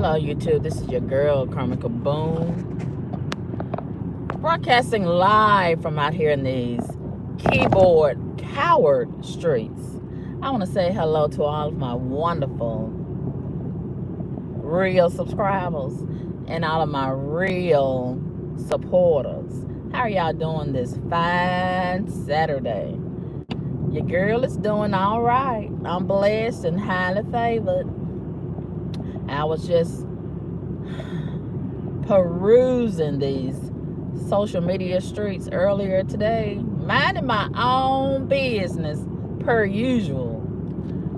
Hello, YouTube. This is your girl, Karma Kaboom, broadcasting live from out here in these keyboard coward streets. I want to say hello to all of my wonderful real subscribers and all of my real supporters. How are y'all doing this fine Saturday? Your girl is doing all right. I'm blessed and highly favored. I was just perusing these social media streets earlier today, minding my own business per usual,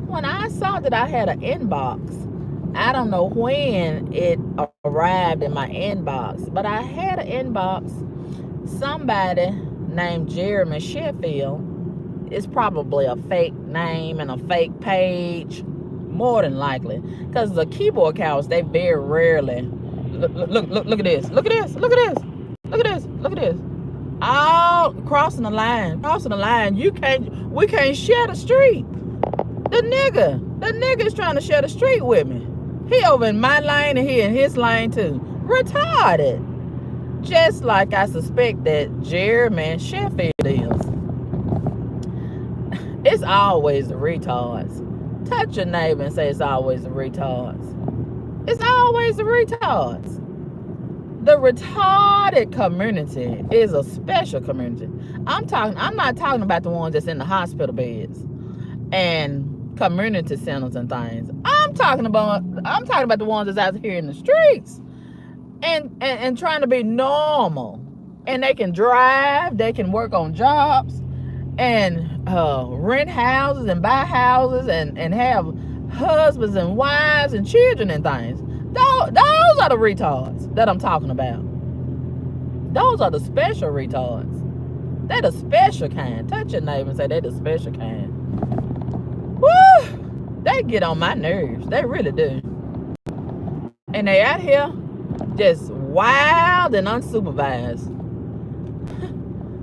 when I saw that I had an inbox. I don't know when it arrived in my inbox, but I had an inbox. Somebody named Jeremy Sheffield. It's probably a fake name and a fake page, more than likely, because the keyboard cowards, they very rarely look at this, look at this, look at this, look at this, look at this, all crossing the line. We can't share the street. The nigga is trying to share the street with me. He over in my lane and he in his lane too. Retarded. Just like I suspect that Jeremy Sheffield is. It's always the retards. Touch your neighbor and say it's always the retards. It's always the retards. The retarded community is a special community. I'm not talking about the ones that's in the hospital beds and community centers and things. I'm talking about the ones that's out here in the streets and trying to be normal. And they can drive, they can work on jobs and rent houses and buy houses and have husbands and wives and children and things. Those are the retards that I'm talking about. Those are the special retards. They're the special kind. Touch your neighbor and say they're the special kind. Woo! They get on my nerves. They really do. And they out here just wild and unsupervised.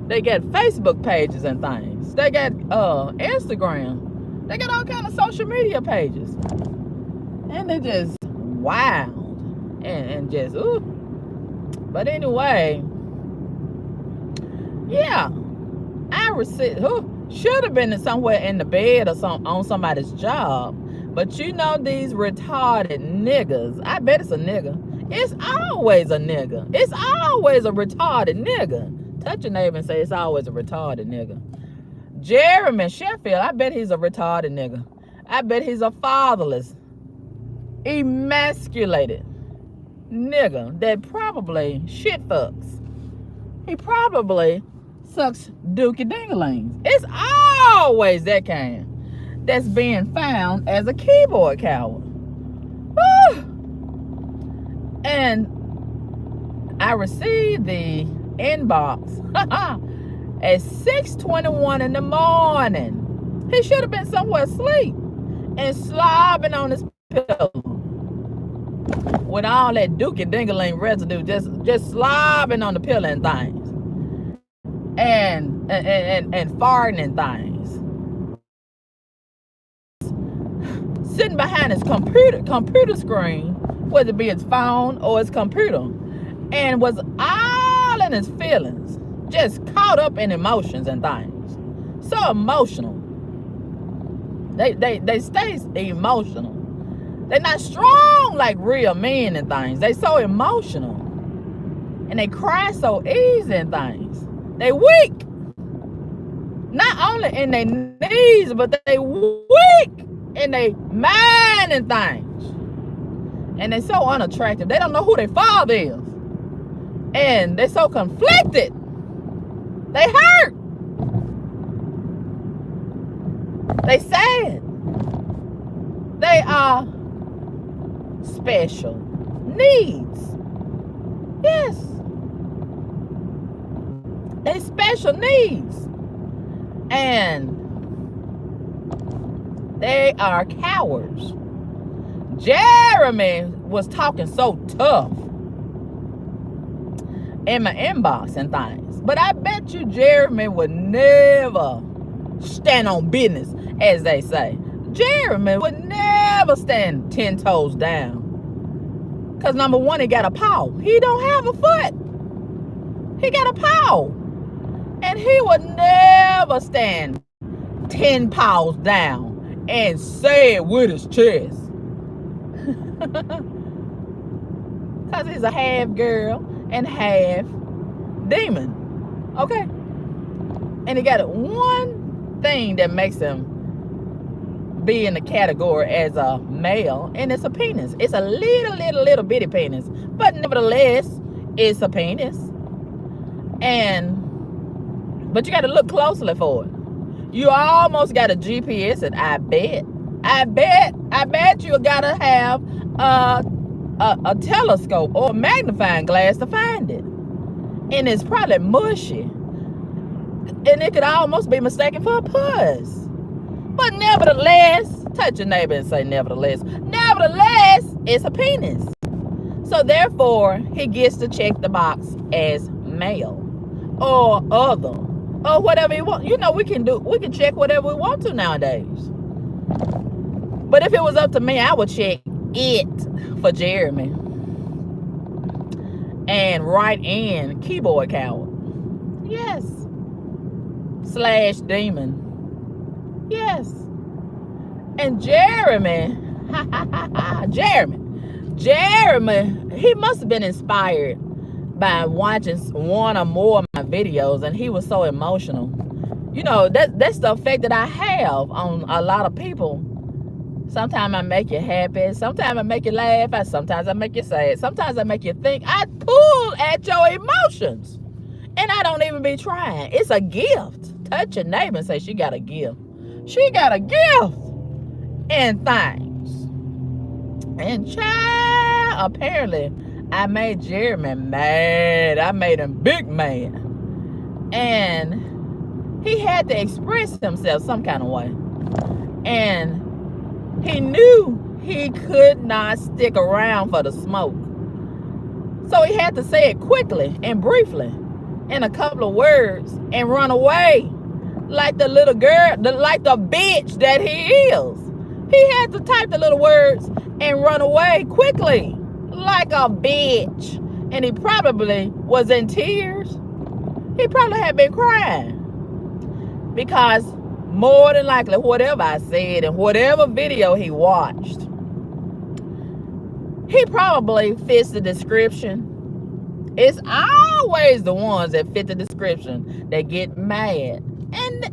They got Facebook pages and things. They got Instagram. They got all kind of social media pages. And they just wild. And just, ooh. But anyway, yeah. I received, should have been somewhere in the bed or on somebody's job. But you know these retarded niggas. I bet it's a nigga. It's always a nigga. It's always a retarded nigga. Touch your neighbor and say it's always a retarded nigga. Jeremy Sheffield, I bet he's a retarded nigga. I bet he's a fatherless, emasculated nigga that probably shit fucks. He probably sucks dookie dinglings. It's always that kind that's being found as a keyboard coward. Woo! And I received the inbox at 6:21 in the morning. He should have been somewhere asleep and slobbing on his pillow with all that dookie dingling residue, just slobbing on the pillow and things, and farting and things, sitting behind his computer screen, whether it be his phone or his computer, and was all in his feelings, just caught up in emotions and things. So emotional. They stay emotional. They're not strong like real men and things. They so emotional. And they cry so easy and things. They weak. Not only in their knees, but they weak in their mind and things. And they're so unattractive. They don't know who their father is. And they're so conflicted. They hurt. They sad. They are special needs. Yes. They special needs. And they are cowards. Jeremy was talking so tough in my inbox and things. But I bet you Jeremy would never stand on business, as they say. Jeremy would never stand 10 toes down Because number one, he got a paw. He don't have a foot. He got a paw. And he would never stand 10 paws down and say it with his chest. Because he's a half girl and half demon. Okay? And he got one thing that makes him be in the category as a male, and it's a penis. It's a little bitty penis. But nevertheless, it's a penis. But you got to look closely for it. You almost got a GPS it, I bet you got to have a telescope or a magnifying glass to find it. And it's probably mushy. And it could almost be mistaken for a puss. But nevertheless, touch your neighbor and say nevertheless. Nevertheless, it's a penis. So therefore, he gets to check the box as male or other or whatever he wants. You know, we can check whatever we want to nowadays. But if it was up to me, I would check it for Jeremy and write in keyboard coward. Yes. / demon. Yes. And Jeremy, he must have been inspired by watching one or more of my videos, and he was so emotional. You know, that's the effect that I have on a lot of people. Sometimes I make you happy, sometimes I make you laugh, sometimes I make you sad, sometimes I make you think. I pull at your emotions, and I don't even be trying. It's a gift. Touch your neighbor and say she got a gift. She got a gift in things. And child, apparently, I made Jeremy mad. I made him big mad. And he had to express himself some kind of way. And he knew he could not stick around for the smoke. So he had to say it quickly and briefly in a couple of words and run away. Like the little girl, like the bitch that he is. He had to type the little words and run away quickly. Like a bitch. And he probably was in tears. He probably had been crying. Because more than likely, whatever I said and whatever video he watched, he probably fits the description. It's always the ones that fit the description that get mad. And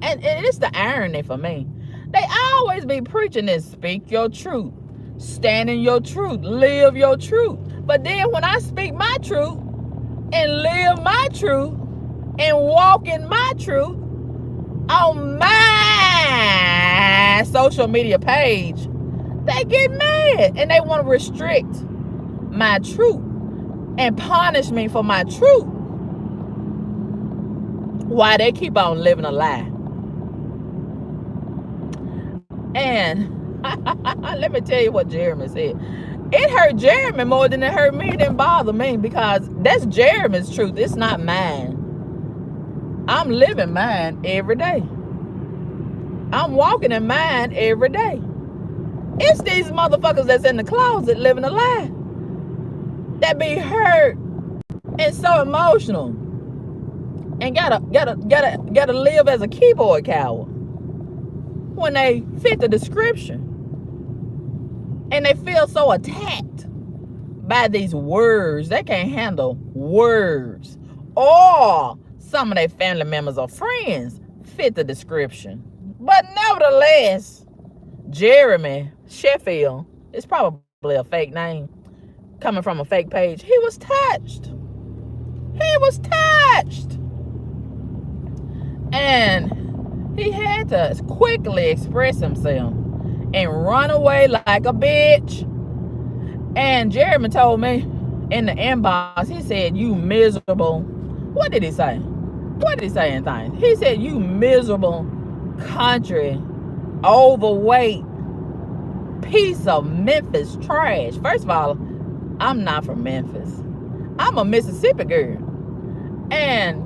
it's the irony for me. They always be preaching this: speak your truth, stand in your truth, live your truth. But then when I speak my truth and live my truth and walk in my truth on my social media page, they get mad and they want to restrict my truth and punish me for my truth. Why they keep on living a lie. And let me tell you what Jeremy said. It hurt Jeremy more than it hurt me. It didn't bother me because that's Jeremy's truth. It's not mine. I'm living mine every day. I'm walking in mine every day. It's these motherfuckers that's in the closet living a lie that be hurt and so emotional. And gotta live as a keyboard coward when they fit the description. And they feel so attacked by these words. They can't handle words. Or some of their family members or friends fit the description. But nevertheless, Jeremy Sheffield is probably a fake name coming from a fake page. He was touched. He was touched. And he had to quickly express himself and run away like a bitch. And Jeremy told me in the inbox, he said, you miserable. What did he say? What did he say in things? He said, you miserable country, overweight piece of Memphis trash. First of all, I'm not from Memphis. I'm a Mississippi girl. And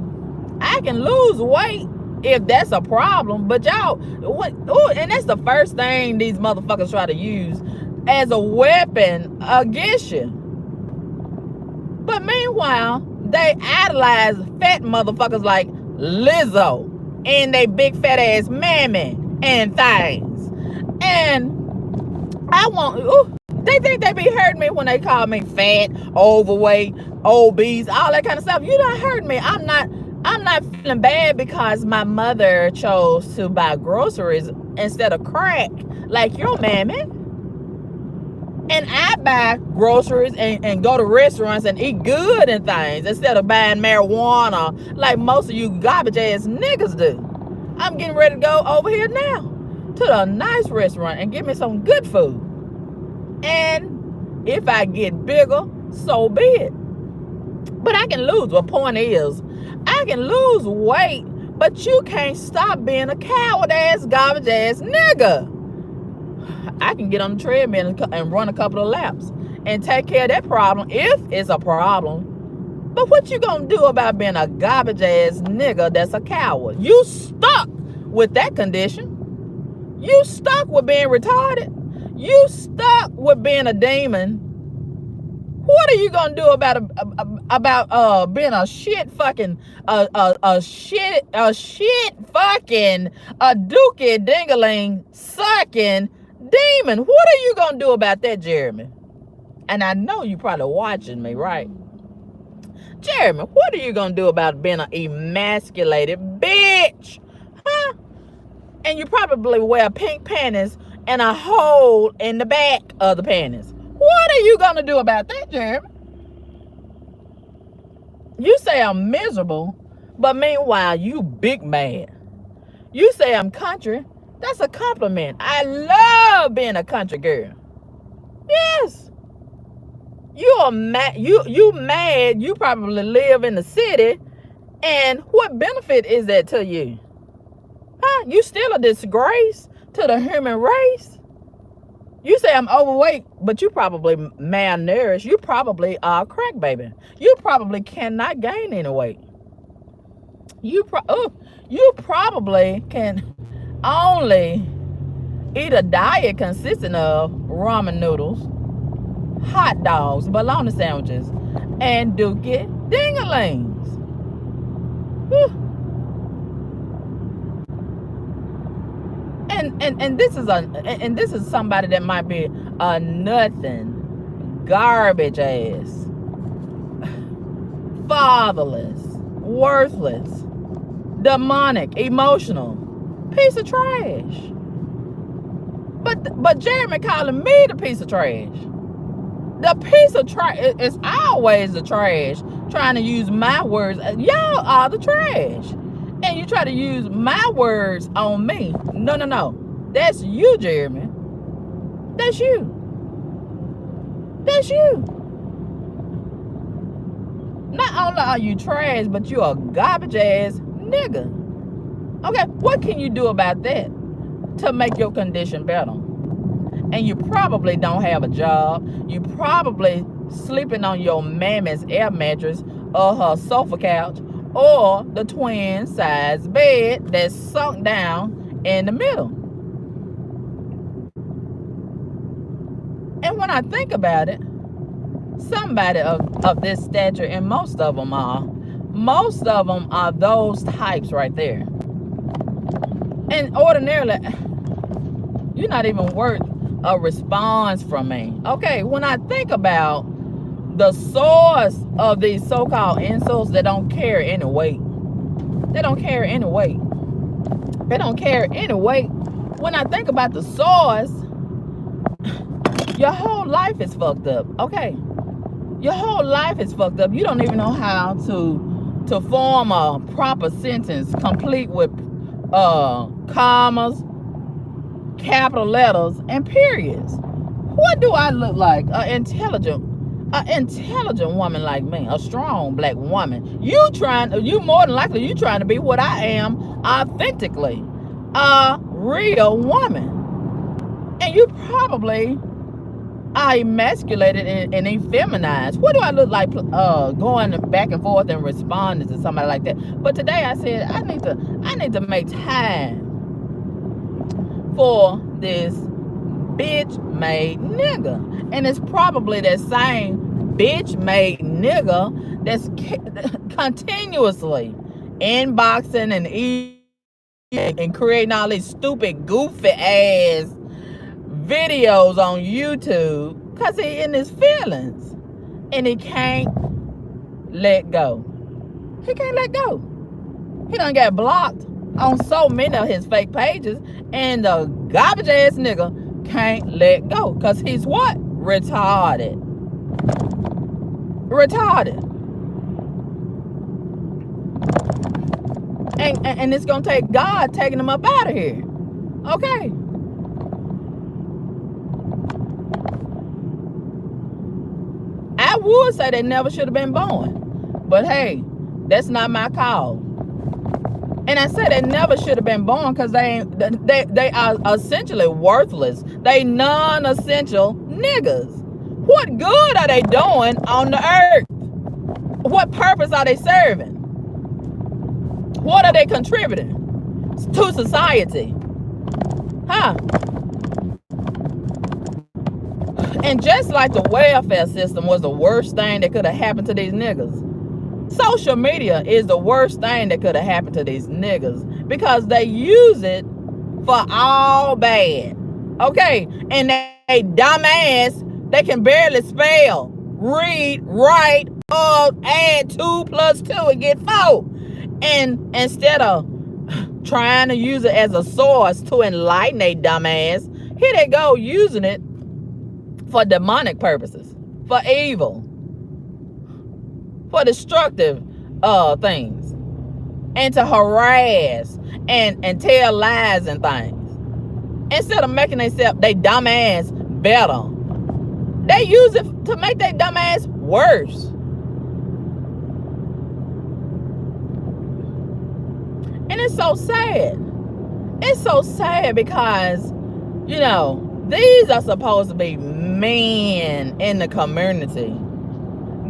I can lose weight if that's a problem. But y'all, and that's the first thing these motherfuckers try to use as a weapon against you. But meanwhile, they idolize fat motherfuckers like Lizzo and they big fat ass mammy and things. And they think they be hurting me when they call me fat, overweight, obese, all that kind of stuff. You done hurt me. I'm not feeling bad because my mother chose to buy groceries instead of crack like your mammy. And I buy groceries and go to restaurants and eat good and things instead of buying marijuana like most of you garbage ass niggas do. I'm getting ready to go over here now to the nice restaurant and get me some good food. And if I get bigger, so be it. But I can lose. The point is, I can lose weight, but you can't stop being a coward ass, garbage ass nigga. I can get on the treadmill and run a couple of laps and take care of that problem if it's a problem. But what you gonna do about being a garbage ass nigga that's a coward? You stuck with that condition. You stuck with being retarded. You stuck with being a demon. What are you gonna do about being a shit fucking a shit fucking a dookie dingaling sucking demon? What are you gonna do about that, Jeremy? And I know you probably watching me, right? Jeremy, what are you gonna do about being an emasculated bitch? Huh? And you probably wear pink panties and a hole in the back of the panties. What are you gonna do about that, Jeremy? You say I'm miserable, but meanwhile you big mad. You say I'm country. That's a compliment. I love being a country girl. Yes. You are mad. You mad. You probably live in the city. And what benefit is that to you? Huh? You still a disgrace to the human race. You say I'm overweight, but you probably malnourished. You probably are a crack baby. You probably cannot gain any weight. You probably can only eat a diet consisting of ramen noodles, hot dogs, bologna sandwiches, and dookie dingalings. And this is somebody that might be a nothing, garbage ass, fatherless, worthless, demonic, emotional piece of trash. But Jeremy calling me the piece of trash. The piece of trash is always the trash. Trying to use my words. Y'all are the trash. And you try to use my words on me. No. That's you, Jeremy. That's you. That's you. Not only are you trash, but you're a garbage ass nigga. Okay, what can you do about that to make your condition better? And you probably don't have a job. You probably sleeping on your mammy's air mattress or her sofa couch or the twin size bed that's sunk down in the middle. And when I think about it, somebody of this stature, and most of them are those types right there. And ordinarily, you're not even worth a response from me. Okay, when I think about the source of these so-called insults that don't carry any weight, they don't carry any weight. They don't carry any weight. When I think about the source, your whole life is fucked up. Okay, your whole life is fucked up. You don't even know how to form a proper sentence complete with commas, capital letters, and periods. What do I look like? An intelligent woman like me, a strong black woman. You more than likely trying to be what I am authentically, a real woman. And you probably are emasculated and effeminized. What do I look like going back and forth and responding to somebody like that? But today I said I need to make time for this bitch-made nigga. And it's probably that same bitch-made nigga that's continuously inboxing and creating all these stupid, goofy ass videos on YouTube because he in his feelings and he can't let go. He can't let go. He done got blocked on so many of his fake pages, and the garbage ass nigga can't let go because he's what? Retarded. And it's gonna take God taking him up out of here. Okay. I would say they never should have been born, but hey, that's not my call. And I said they never should have been born because they are essentially worthless. They non-essential niggas. What good are they doing on the earth? What purpose are they serving? What are they contributing to society? Huh? And just like the welfare system was the worst thing that could have happened to these niggas, social media is the worst thing that could have happened to these niggas because they use it for all bad. Okay? And they dumbass, they can barely spell, read, write, add 2 plus 2 and get 4. And instead of trying to use it as a source to enlighten a dumbass, here they go using it for demonic purposes, for evil, for destructive things, and to harass and tell lies and things. Instead of making themselves, they dumbass better, they use it to make their dumbass worse. And it's so sad. It's so sad because, you know, these are supposed to be men in the community.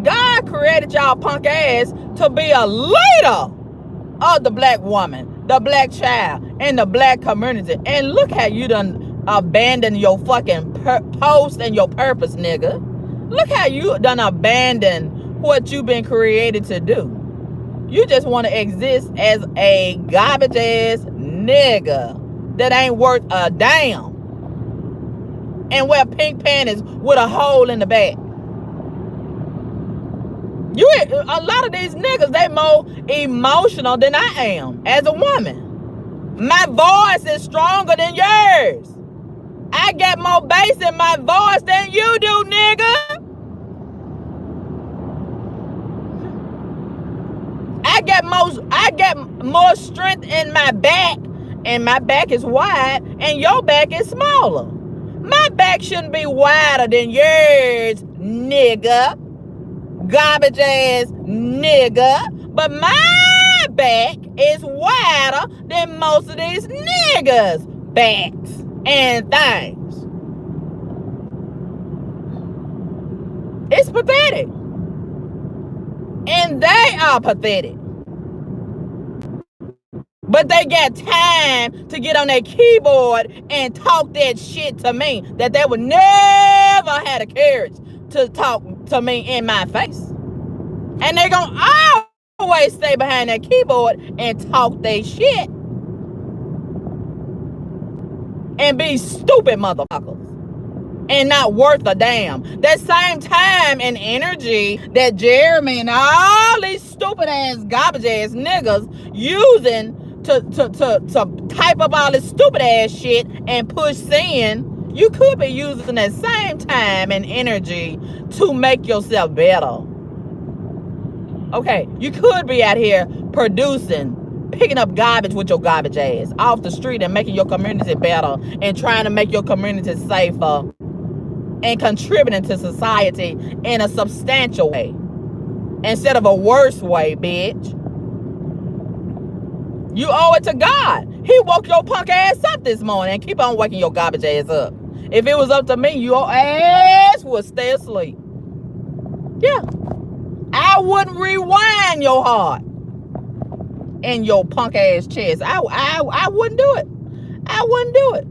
God created y'all punk ass to be a leader of the black woman, the black child, and the black community. And look how you done abandoned your fucking post and your purpose, nigga. Look how you done abandoned what you've been created to do. You just want to exist as a garbage ass nigga that ain't worth a damn and wear pink panties with a hole in the back. A lot of these niggas, they more emotional than I am as a woman. My voice is stronger than yours. I got more bass in my voice than you do, nigga. I got more strength in my back, and my back is wide, and your back is smaller. My back shouldn't be wider than yours, nigga. Garbage ass nigga. But my back is wider than most of these niggas' backs and things. It's pathetic. And they are pathetic. But they got time to get on their keyboard and talk that shit to me that they would never have the courage to talk to me in my face. And they gonna always stay behind that keyboard and talk their shit. And be stupid motherfuckers. And not worth a damn. That same time and energy that Jeremy and all these stupid ass garbage ass niggas using to type up all this stupid ass shit and push sin, you could be using that same time and energy to make yourself better. Okay, you could be out here producing, picking up garbage with your garbage ass off the street and making your community better and trying to make your community safer and contributing to society in a substantial way instead of a worse way, bitch. You owe it to God. He woke your punk ass up this morning and keep on waking your garbage ass up. If it was up to me, your ass would stay asleep. Yeah. I wouldn't rewind your heart in your punk ass chest. I wouldn't do it. I wouldn't do it.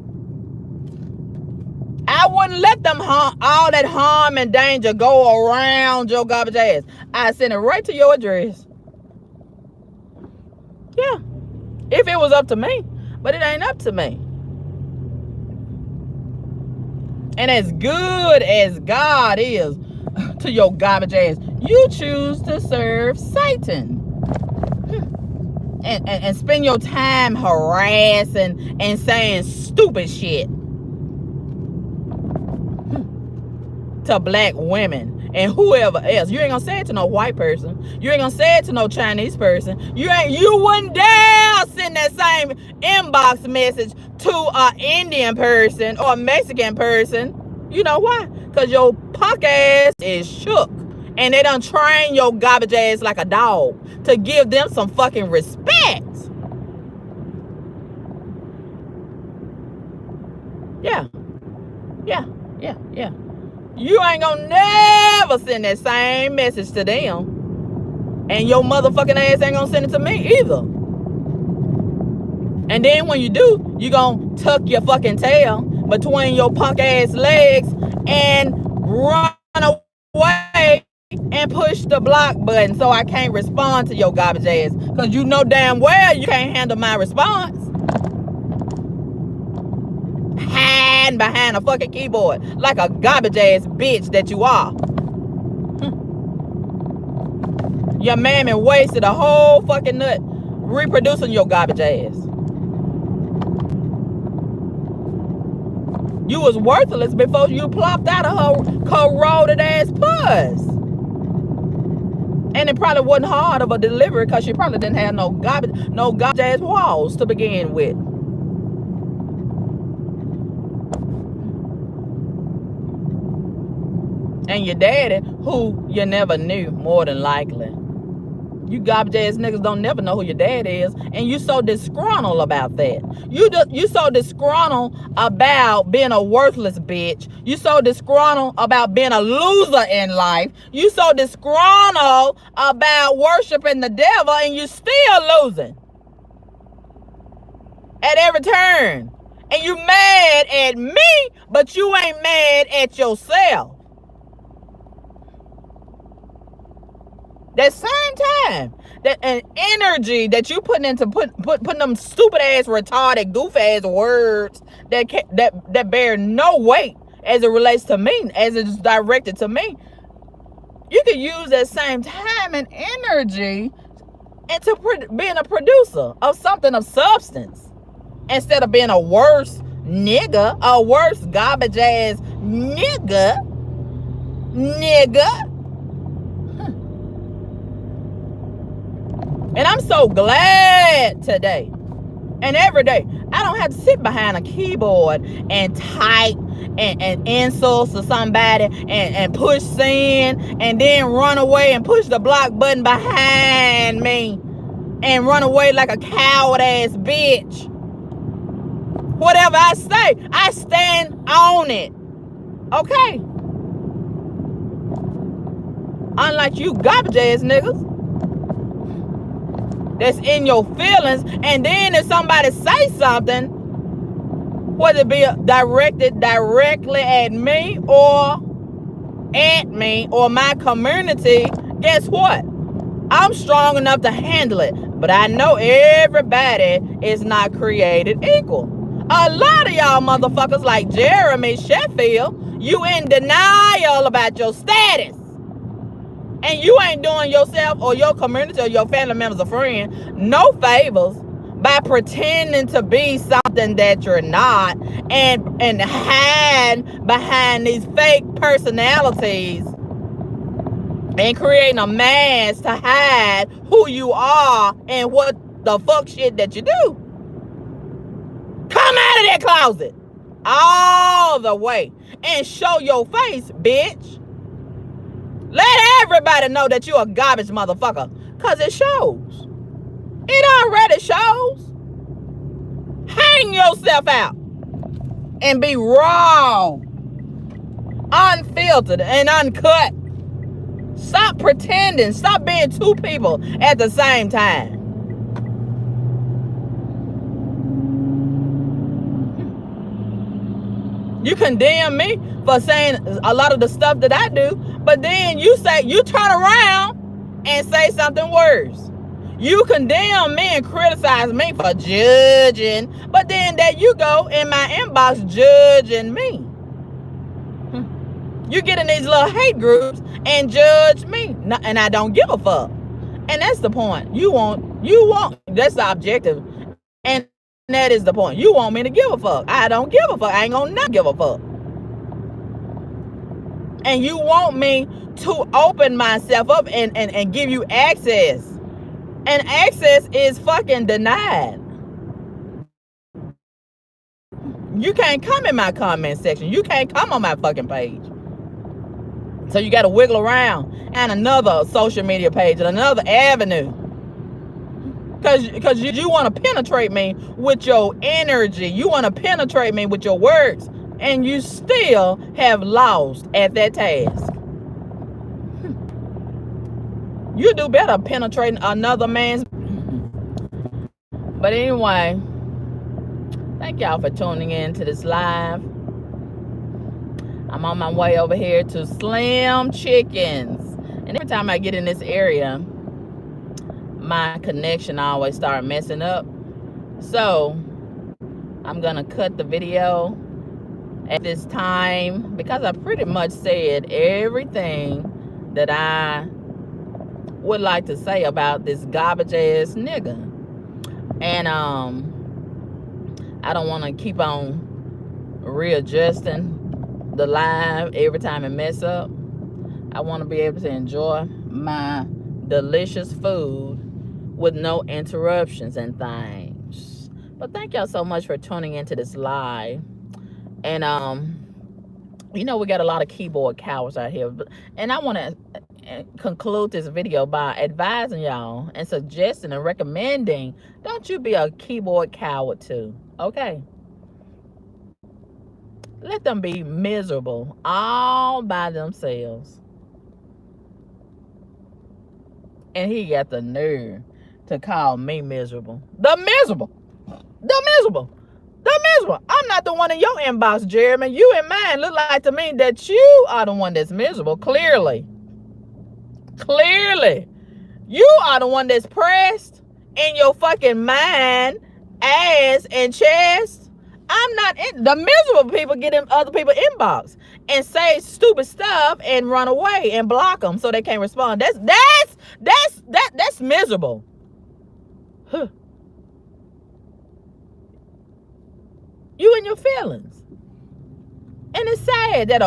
I wouldn't let them all that harm and danger go around your garbage ass. I send it right to your address. Yeah. If it was up to me. But it ain't up to me. And as good as God is to your garbage ass, you choose to serve Satan. And spend your time harassing and saying stupid shit to black women and whoever else. You ain't gonna say it to no white person. You ain't gonna say it to no Chinese person. You wouldn't dare send that same inbox message to an Indian person or a Mexican person. You know why? Because your punk ass is shook. And they done train your garbage ass like a dog to give them some fucking respect. Yeah. You ain't gonna never send that same message to them. And your motherfucking ass ain't gonna send it to me either. And then when you do, you gonna tuck your fucking tail between your punk ass legs and run away and push the block button so I can't respond to your garbage ass. Because you know damn well you can't handle my response. Hiding behind a fucking keyboard like a garbage ass bitch that you are. Your mammy wasted a whole fucking nut reproducing your garbage ass. You was worthless before you plopped out of her corroded ass puss. And it probably wasn't hard of a delivery because she probably didn't have no garbage ass walls to begin with. And your daddy, who you never knew, more than likely. You garbage ass niggas don't never know who your dad is, and you so disgruntled about that. You so disgruntled about being a worthless bitch. You so disgruntled about being a loser in life. You so disgruntled about worshiping the devil, and you still losing at every turn. And you mad at me, but you ain't mad at yourself. That same time, that an energy that you putting into putting them stupid ass, retarded, goof ass words that bear no weight as it relates to me, as it's directed to me. You could use that same time and energy into being a producer of something of substance, instead of being a worse nigga, a worse garbage ass nigga. And I'm so glad today and every day I don't have to sit behind a keyboard and type and insults to somebody and push send and then run away and push the block button behind me and run away like a coward ass bitch. Whatever I say, I stand on it. Okay? Unlike you garbage ass niggas that's in your feelings, and then if somebody say something, whether it be directed directly at me or my community, guess what? I'm strong enough to handle it, but I know everybody is not created equal. A lot of y'all motherfuckers like Jeremy Sheffield, you in denial about your status. And you ain't doing yourself or your community or your family members or friends no favors by pretending to be something that you're not and hide behind these fake personalities and creating a mask to hide who you are and what the fuck shit that you do. Come out of that closet all the way and show your face, bitch. Let everybody know that you a garbage motherfucker, because it shows. It already shows. Hang yourself out and be raw, unfiltered, and uncut. Stop pretending. Stop being two people at the same time. You condemn me for saying a lot of the stuff that I do, but then you turn around and say something worse. You condemn me and criticize me for judging, but then there you go in my inbox judging me. You get in these little hate groups and judge me, and I don't give a fuck. And that's the point. You want, that's the objective. And that is the point. You want me to give a fuck. I don't give a fuck. I ain't gonna not give a fuck. And you want me to open myself up and give you access. And access is fucking denied. You can't come in my comment section. You can't come on my fucking page. So you got to wiggle around and another social media page and another avenue. Because you want to penetrate me with your energy. You want to penetrate me with your words. And you still have lost at that task. You do better penetrating another man's. But anyway, thank y'all for tuning in to this live. I'm on my way over here to Slim Chickens. And every time I get in this area, my connection always starts messing up. So I'm going to cut the video at this time because I pretty much said everything that I would like to say about this garbage ass nigga. And I don't want to keep on readjusting the live every time it mess up. I want to be able to enjoy my delicious food with no interruptions and things. But thank y'all so much for tuning into this live. And you know, we got a lot of keyboard cowards out here, and I want to conclude this video by advising y'all and suggesting and recommending, don't you be a keyboard coward too, okay? Let them be miserable all by themselves. And he got the nerve to call me miserable. The miserable. I'm not the one in your inbox, Jeremy. You and mine look like to me that you are the one that's miserable. Clearly. You are the one that's pressed in your fucking mind, ass, and chest. I'm not in. The miserable people get in other people's inbox and say stupid stuff and run away and block them so they can't respond. That's miserable. Huh. You in your feelings. And it's sad that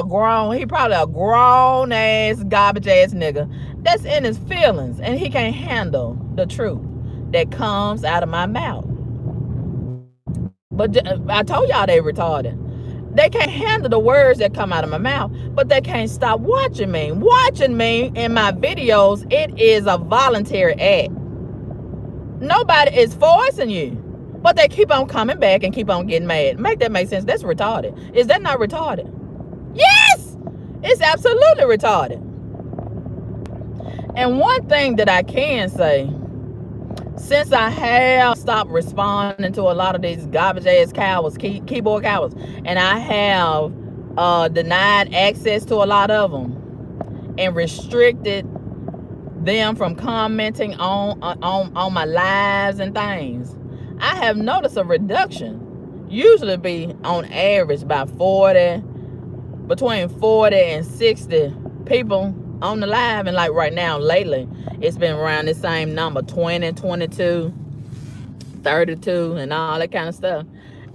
he probably a grown ass, garbage ass nigga that's in his feelings and he can't handle the truth that comes out of my mouth. But I told y'all they retarded. They can't handle the words that come out of my mouth, but they can't stop watching me. Watching me in my videos, it is a voluntary act. Nobody is forcing you. But they keep on coming back and keep on getting mad. Make that make sense? That's retarded. Is that not retarded? Yes! It's absolutely retarded. And one thing that I can say, since I have stopped responding to a lot of these garbage ass cowards, keyboard cowards, and I have denied access to a lot of them and restricted them from commenting on my lives and things, I have noticed a reduction. Usually be on average by between 40 and 60 people on the live. And like right now, lately, it's been around the same number, 20, 22, 32, and all that kind of stuff.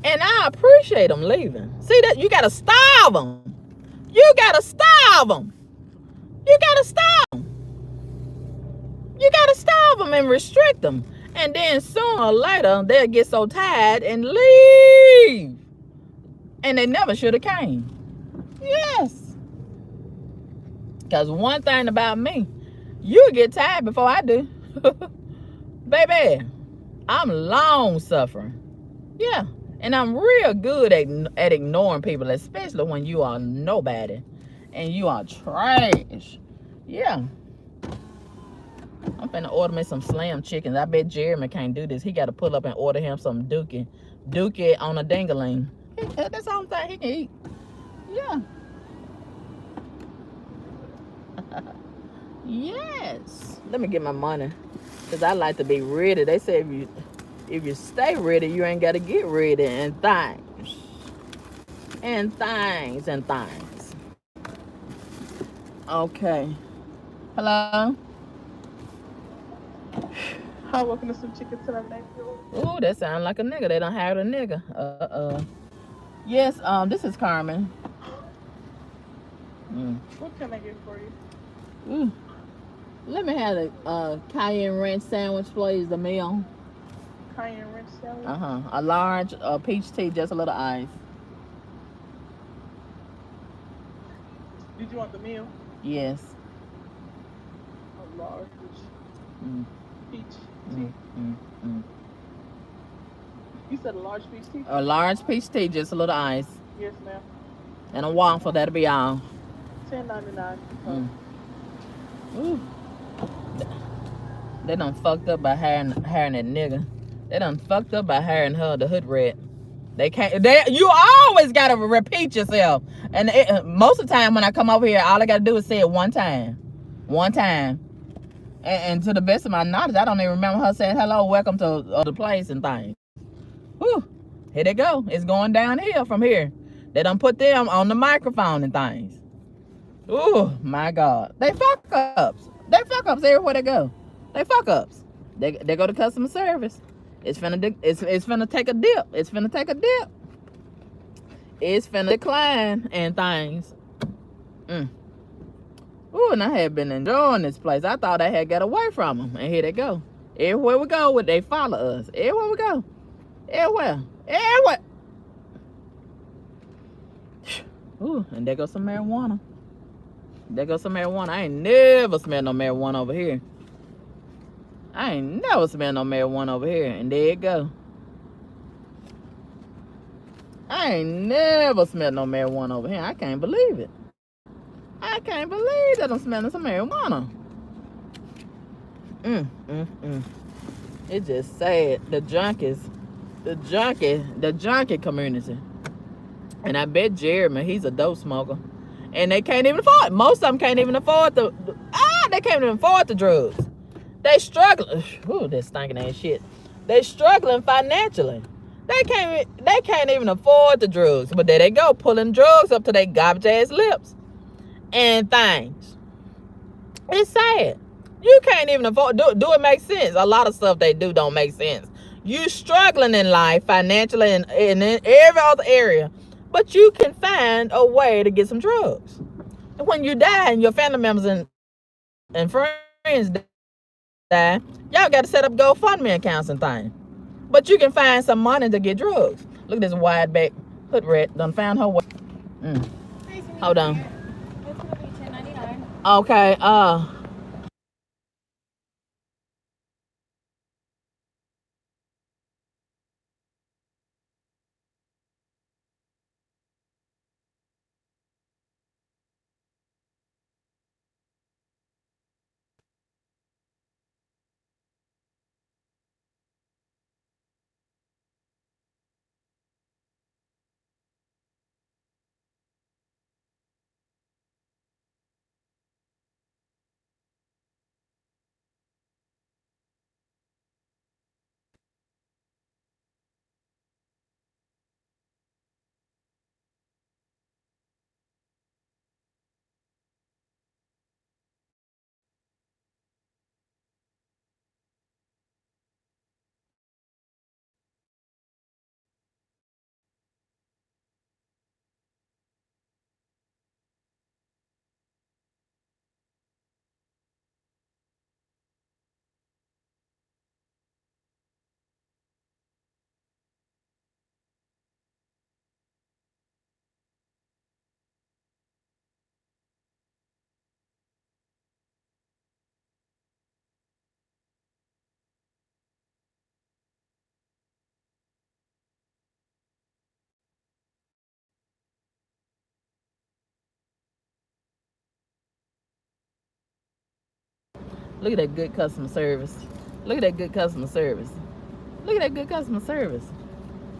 And I appreciate them leaving. See that? You got to starve them. You got to starve them. You got to starve them. You got to starve them and restrict them. And then sooner or later, they'll get so tired and leave. And they never should have came. Yes. Because one thing about me, you get tired before I do. Baby, I'm long suffering. Yeah. And I'm real good at ignoring people, especially when you are nobody and you are trash. Yeah. I'm finna order me some Slim Chickens. I bet Jeremy can't do this. He got to pull up and order him some dookie on a dingaling. That's the only thing he can eat. Yeah. Yes. Let me get my money. Because I like to be ready. They say if you stay ready, you ain't got to get ready and things. And things and things. Okay. Hello? Hi, welcome to some chicken to the next. Ooh, that sounds like a nigga. They don't have a nigga. Yes, this is Carmen. What can I get for you? Ooh. Let me have a cayenne ranch sandwich, please, the meal. Cayenne ranch salad. A large peach tea, just a little ice. Did you want the meal? Yes. A large Mm, peach mm, tea. mm, mm. You said a large peach tea? A large peach tea, just a little ice. Yes, ma'am. And a waffle, that'll be all. $10.99. Mm. Ooh. They done fucked up by hiring that nigga. They done fucked up by hiring her, the hood rat. They can't. You always gotta repeat yourself. And most of the time when I come over here, all I gotta do is say it one time, And to the best of my knowledge, I don't even remember her saying hello, welcome to the place and things. Whew. Here they go. It's going downhill from here. They done put them on the microphone and things. Ooh, my God. They fuck ups. They fuck ups everywhere they go. They fuck ups. They go to customer service. It's finna take a dip. It's finna take a dip. It's finna decline and things. Ooh, and I had been enjoying this place. I thought I had got away from them. And here they go. Everywhere we go, they follow us. Everywhere we go. Everywhere. Ooh, and there goes some marijuana. I ain't never smelled no marijuana over here. And there it go. I ain't never smelled no marijuana over here. I can't believe it. I can't believe that I'm smelling some marijuana. It's just sad. The junkie community. And I bet Jeremy, he's a dope smoker. And they can't even afford it. Most of them can't even afford they can't even afford the drugs. They struggling. Ooh, that stinking ass shit. They struggling financially. They can't even afford the drugs. But there they go, pulling drugs up to their garbage ass lips. And things. It's sad. You can't even afford. Do it make sense? A lot of stuff they do don't make sense. You struggling in life financially and in every other area, but you can find a way to get some drugs. And when you die and your family members and friends die, y'all got to set up GoFundMe accounts and things. But you can find some money to get drugs. Look at this wide back hood rat. Done found her way. Hold on. It's gonna be $10.99. Okay. Look at that good customer service. Look at that good customer service. Look at that good customer service.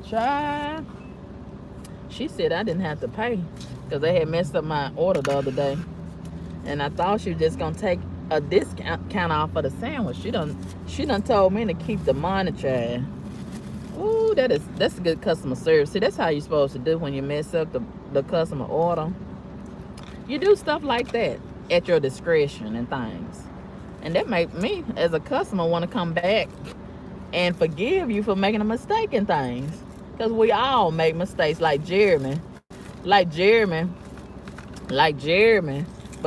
Child. She said I didn't have to pay because they had messed up my order the other day. And I thought she was just gonna take a discount off for the sandwich. She done told me to keep the money, child. Ooh, that's good customer service. See, that's how you're supposed to do when you mess up the customer order. You do stuff like that at your discretion and things. And that make me, as a customer, want to come back and forgive you for making a mistake in things. Because we all make mistakes, like Jeremy. But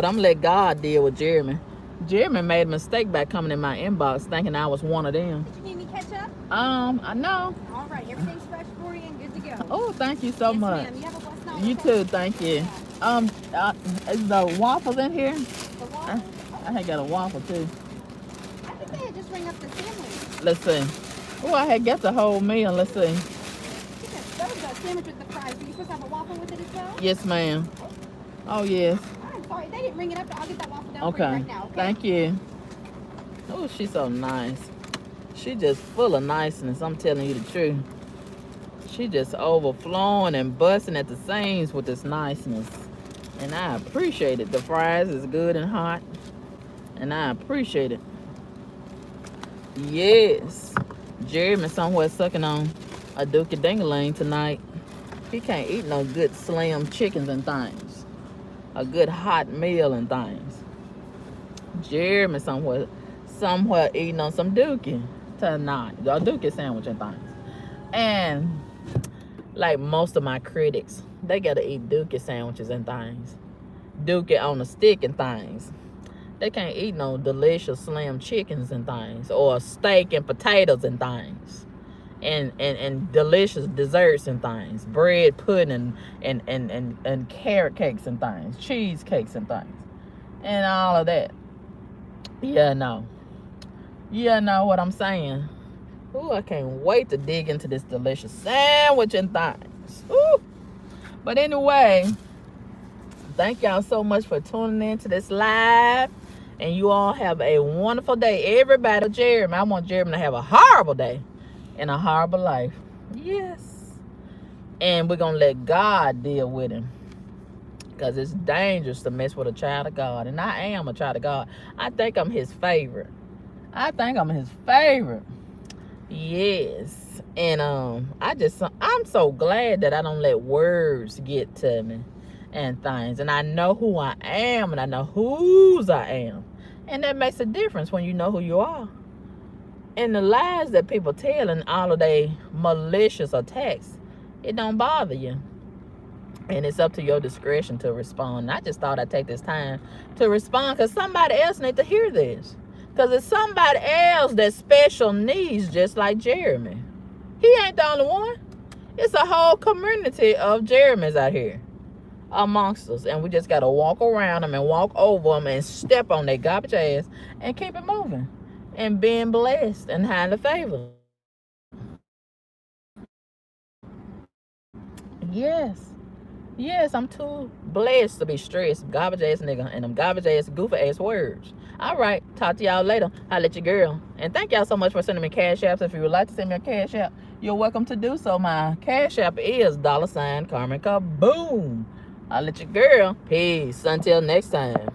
I'm gonna let God deal with Jeremy. Jeremy made a mistake by coming in my inbox thinking I was one of them. Did you need any ketchup? I know. All right, everything's fresh for you and good to go. Oh, thank you so Yes, much. ma'am. You have a blessed night. You okay? too, thank you. Is the waffles in here? The waffle? I had got a waffle too. I think they had just ring up the sandwich. Let's see. Oh, I had got the whole meal. Let's see. That was a sandwich with the fries. Are you supposed to have a waffle with it as well? Yes, ma'am. Oh, yes. I'm sorry, they didn't ring it up. I'll get that waffle down for Okay. you right now. Okay. Thank you. Oh, she's so nice. She just full of niceness. I'm telling you the truth. She just overflowing and busting at the seams with this niceness. And I appreciate it. The fries is good and hot. And I appreciate it. Yes. Jeremy somewhere sucking on a dookie dingaling tonight. He can't eat no good slim chickens and things. A good hot meal and things. Jeremy somewhere eating on some dookie tonight. A dookie sandwich and things. And like most of my critics, they gotta eat dookie sandwiches and things. Dookie on a stick and things. They can't eat no delicious slim chickens and things, or steak and potatoes and things, and delicious desserts and things, bread pudding and carrot cakes and things, cheesecakes and things, and all of that. Yeah, no. Yeah, know what I'm saying. Ooh, I can't wait to dig into this delicious sandwich and things. Ooh. But anyway, thank y'all so much for tuning in to this live. And you all have a wonderful day. Everybody, Jeremy, I want Jeremy to have a horrible day and a horrible life. Yes. And we're going to let God deal with him. Because it's dangerous to mess with a child of God. And I am a child of God. I think I'm his favorite. Yes. And I'm so glad that I don't let words get to me and things. And I know who I am, and I know whose I am. And that makes a difference when you know who you are. And the lies that people tell and all of their malicious attacks, it don't bother you. And it's up to your discretion to respond. And I just thought I'd take this time to respond because somebody else needs to hear this. Because it's somebody else that special needs just like Jeremy. He ain't the only one. It's a whole community of Jeremys out here amongst us. And we just got to walk around them and walk over them and step on their garbage ass and keep it moving. And being blessed and highly favored. Yes, I'm too blessed to be stressed. Garbage ass nigga and them garbage ass goofy ass words. All right, talk to y'all later. I'll let your girl. And thank y'all so much for sending me cash apps. If you would like to send me a cash app, you're welcome to do so. My cash app is $Carmen Kaboom. I'll let your girl. Peace. Until next time.